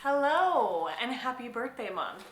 Hello and happy birthday month.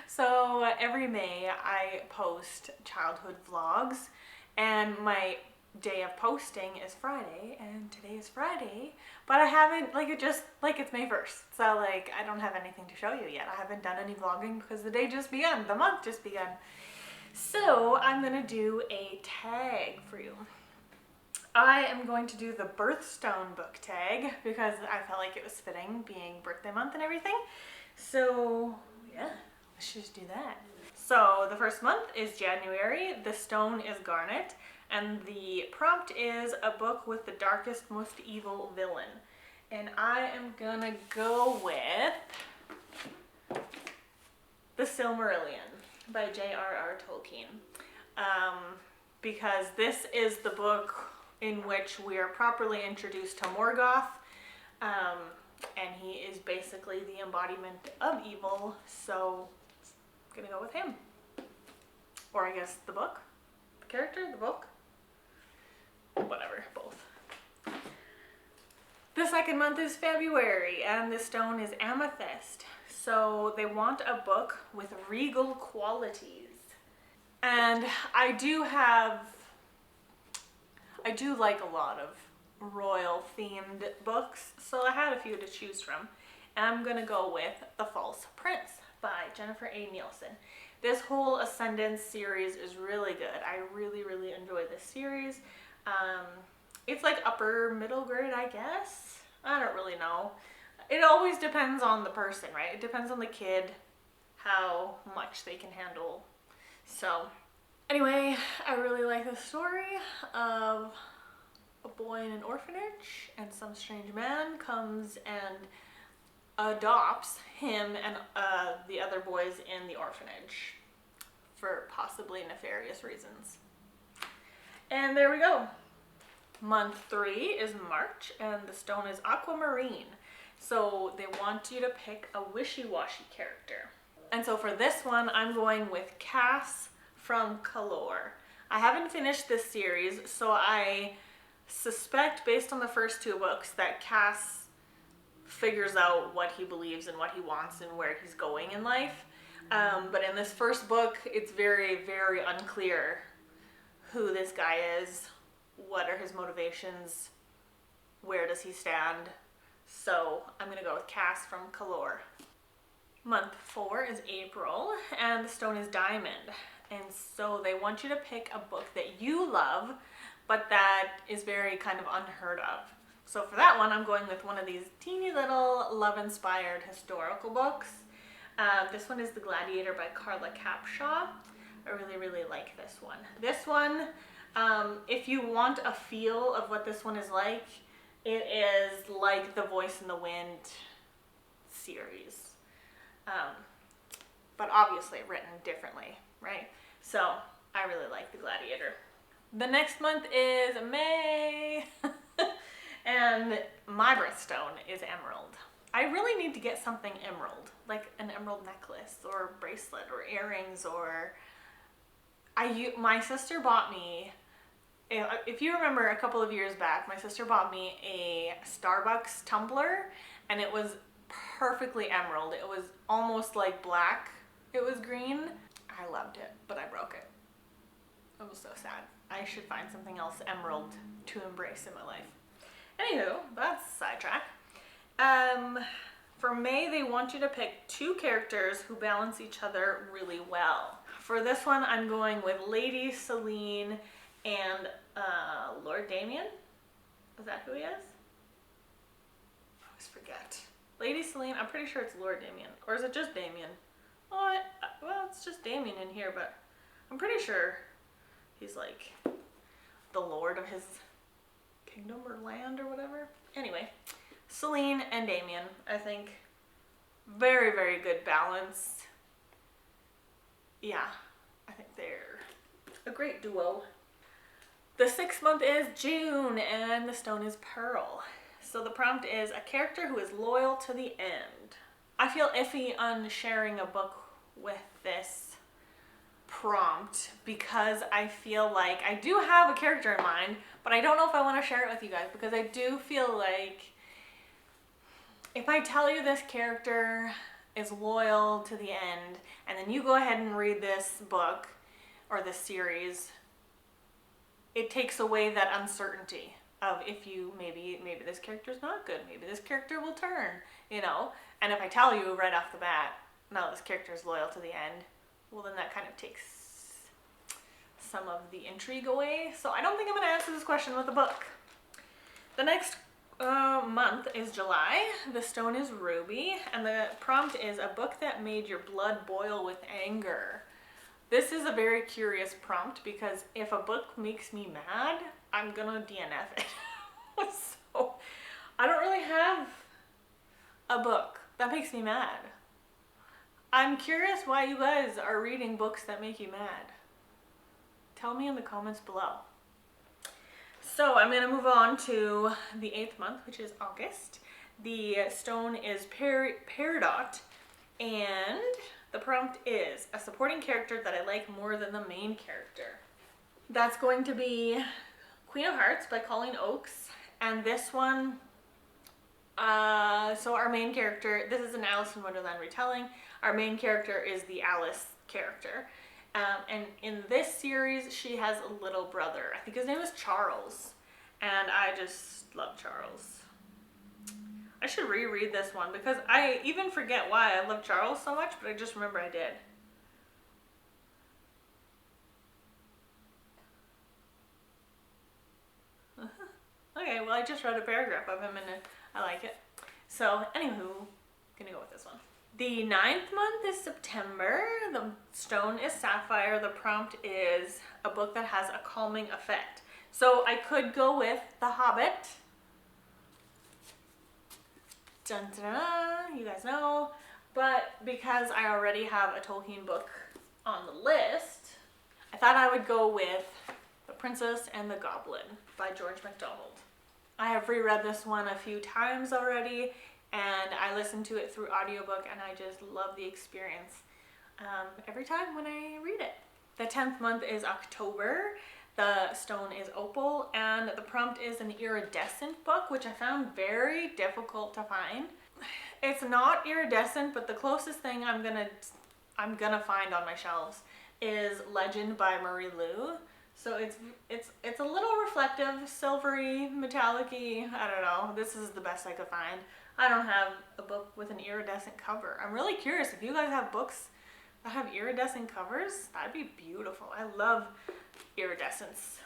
So every May I post childhood vlogs and my day of posting is Friday and today is Friday, but I haven't it's May 1st. So I don't have anything to show you yet. I haven't done any vlogging because the day just begun, the month just begun. So I'm gonna do a tag for you. I am going to do the Birthstone Book Tag because I felt like it was fitting being birthday month and everything. So yeah, let's just do that. So the first month is January, the stone is Garnet, and the prompt is a book with the darkest, most evil villain. And I am gonna go with The Silmarillion by J.R.R. Tolkien. Because this is the book in which we are properly introduced to Morgoth, and he is basically the embodiment of evil, so I'm gonna go with him. Or I guess the book? The character? The book? Whatever, both. The second month is February, and the stone is amethyst. So they want a book with regal qualities. And I do like a lot of royal themed books, so I had a few to choose from. And I'm gonna go with The False Prince by Jennifer A. Nielsen. This whole Ascendance series is really good. I really enjoy this series. It's like upper middle grade, I guess. I don't really know. It always depends on the person, right? It depends on the kid, how much they can handle. So anyway, I really like the story of a boy in an orphanage, and some strange man comes and adopts him and the other boys in the orphanage for possibly nefarious reasons. And there we go. Month 3 is March, and the stone is aquamarine. So they want you to pick a wishy-washy character. And so for this one, I'm going with Cass from Colourful. I haven't finished this series, so I suspect based on the first 2 books that Cass figures out what he believes and what he wants and where he's going in life. But in this first book, it's very unclear who this guy is, what are his motivations, where does he stand. So I'm gonna go with Cass from Colourful. Month 4 is April, and the stone is diamond. And so they want you to pick a book that you love, but that is very kind of unheard of. So for that one, I'm going with one of these teeny little love-inspired historical books. This one is The Gladiator by Carla Capshaw. I really like this one. This one, if you want a feel of what this one is like, it is like the Voice in the Wind series. But obviously written differently, right? So I really like The Gladiator. The next month is May, and my birthstone is emerald. I really need to get something emerald, like an emerald necklace or bracelet or earrings, or my sister bought me, if you remember a couple of years back, my sister bought me a Starbucks tumbler, and it was perfectly emerald. It was almost like black. It was green. I loved it, but I broke it. It was so sad. I should find something else emerald to embrace in my life. Anywho, that's sidetrack. For May, they want you to pick 2 characters who balance each other really well. For this one, I'm going with Lady Selene and Lord Damien. Is that who he is? I always forget. Lady Selene, I'm pretty sure it's Lord Damien. Or is it just Damien? Oh, well, it's just Damien in here, but I'm pretty sure he's like the lord of his kingdom or land or whatever. Anyway, Selene and Damien, I think, very good balance. Yeah, I think they're a great duo. The 6th month is June, and the stone is pearl. So the prompt is a character who is loyal to the end. I feel iffy on sharing a book with this prompt because I feel like I do have a character in mind, but I don't know if I want to share it with you guys because I do feel like if I tell you this character is loyal to the end, and then you go ahead and read this book or this series, it takes away that uncertainty of if you maybe this character's not good, maybe this character will turn, you know. And if I tell you right off the bat, no, this character is loyal to the end, well then that kind of takes some of the intrigue away. So I don't think I'm going to answer this question with a book. The next month is July. The stone is ruby, and the prompt is a book that made your blood boil with anger. This is a very curious prompt because if a book makes me mad, I'm gonna DNF it. So I don't really have a book that makes me mad. I'm curious why you guys are reading books that make you mad. Tell me in the comments below. So I'm gonna move on to the 8th month, which is August. The stone is Peridot, and the prompt is a supporting character that I like more than the main character. That's going to be Queen of Hearts by Colleen Oakes. And this one, so our main character, this is an Alice in Wonderland retelling. Our main character is the Alice character. And in this series, she has a little brother. I think his name is Charles. And I just love Charles. I should reread this one because I even forget why I love Charles so much, but I just remember I did. Okay, well I just read a paragraph of him and I like it. So anywho, gonna go with this one. The 9th month is September. The stone is Sapphire. The prompt is a book that has a calming effect. So I could go with The Hobbit. Dun, dun, dun, you guys know. But because I already have a Tolkien book on the list, I thought I would go with The Princess and the Goblin by George MacDonald. I have reread this one a few times already, and I listened to it through audiobook, and I just love the experience every time when I read it. The 10th month is October. The stone is opal, and the prompt is an iridescent book, which I found very difficult to find. It's not iridescent, but the closest thing I'm gonna find on my shelves is Legend by Marie Lu. So it's a little reflective, silvery, metallic-y. I don't know. This is the best I could find. I don't have a book with an iridescent cover. I'm really curious if you guys have books that have iridescent covers. That'd be beautiful. I love iridescence.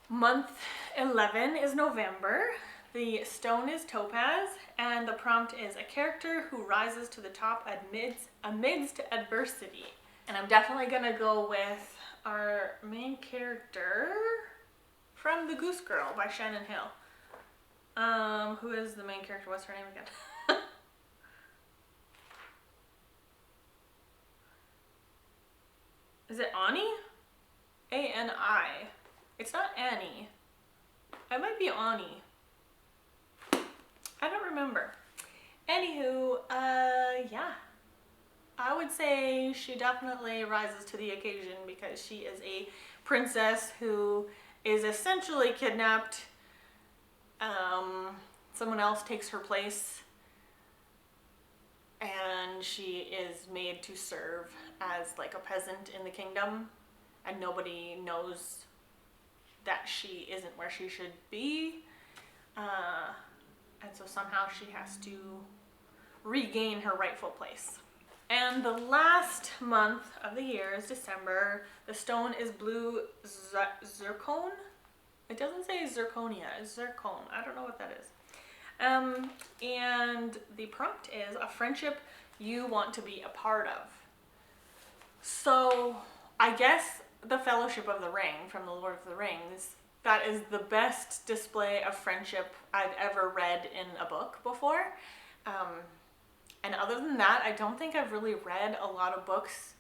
Month 11 is November. The stone is topaz, and the prompt is a character who rises to the top amidst adversity. And I'm definitely gonna go with our main character from The Goose Girl by Shannon Hill. Who is the main character? What's her name again? Is it Ani? A-N-I. It's not Annie. It might be Ani. I don't remember. Anywho, yeah. I would say she definitely rises to the occasion because she is a princess who is essentially kidnapped. Someone else takes her place, and she is made to serve as like a peasant in the kingdom, and nobody knows that she isn't where she should be. And so somehow she has to regain her rightful place. And the last month of the year is December. The stone is blue zircon. It doesn't say zirconia, it's zircon. I don't know what that is. And the prompt is a friendship you want to be a part of. So I guess the Fellowship of the Ring from the Lord of the Rings, that is the best display of friendship I've ever read in a book before. And other than that, I don't think I've really read a lot of books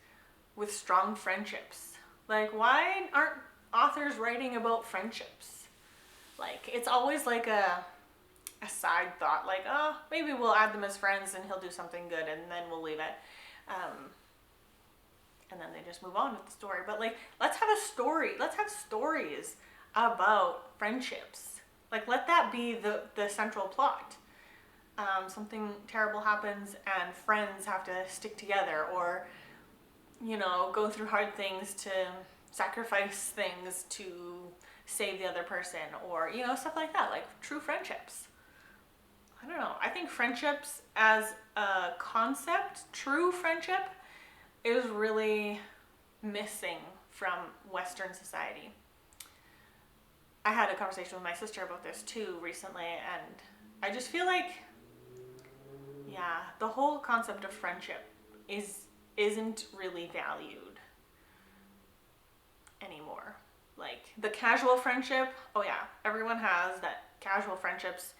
with strong friendships. Like, why aren't authors writing about friendships? Like, it's always like a side thought, like, oh, maybe we'll add them as friends and he'll do something good and then we'll leave it. And then they just move on with the story. But like, let's have a story. Let's have stories about friendships. Like, let that be the central plot. something terrible happens and friends have to stick together, or, you know, go through hard things to sacrifice things to save the other person, or, you know, stuff like that, like true friendships. I don't know. I think friendships as a concept, true friendship, is really missing from Western society. I had a conversation with my sister about this too recently, and I just feel like, yeah, the whole concept of friendship isn't really valued anymore. Like the casual friendship, oh yeah, everyone has that casual friendships,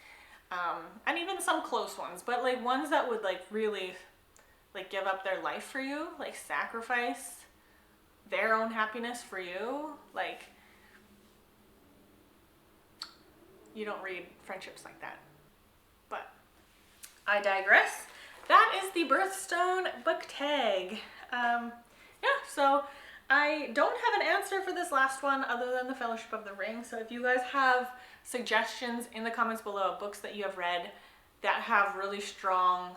and even some close ones, but like ones that would like really like give up their life for you, like sacrifice their own happiness for you. Like, you don't read friendships like that. But I digress. That is the Birthstone Book Tag. Yeah, so I don't have an answer for this last one other than the Fellowship of the Ring. So if you guys have suggestions in the comments below of books that you have read that have really strong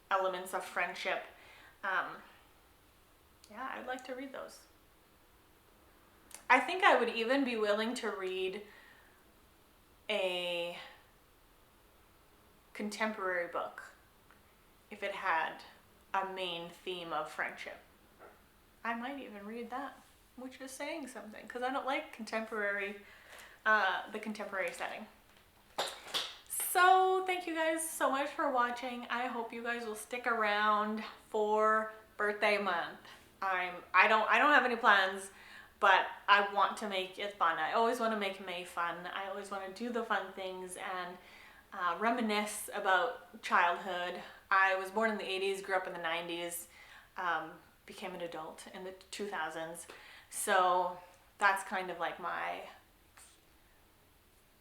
elements of friendship, yeah, I'd like to read those. I think I would even be willing to read a contemporary book if it had a main theme of friendship. I might even read that, which is saying something, because I don't like contemporary, the contemporary setting. So thank you guys so much for watching. I hope you guys will stick around for birthday month. I don't have any plans, but I want to make it fun. I always want to make May fun. I always want to do the fun things and reminisce about childhood. I was born in the 80s, grew up in the 90s, became an adult in the 2000s. So that's kind of like my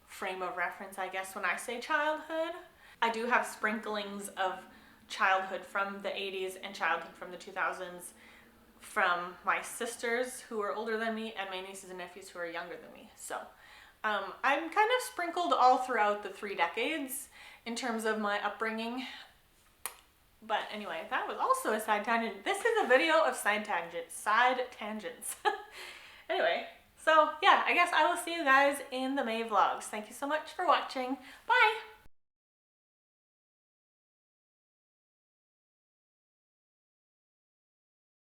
frame of reference, I guess, when I say childhood. I do have sprinklings of childhood from the 80s and childhood from the 2000s from my sisters who are older than me and my nieces and nephews who are younger than me. So I'm kind of sprinkled all throughout the 3 decades in terms of my upbringing. But anyway, that was also a side tangent. This is a video of side tangents. Anyway, so yeah, I guess I will see you guys in the May vlogs. Thank you so much for watching. Bye!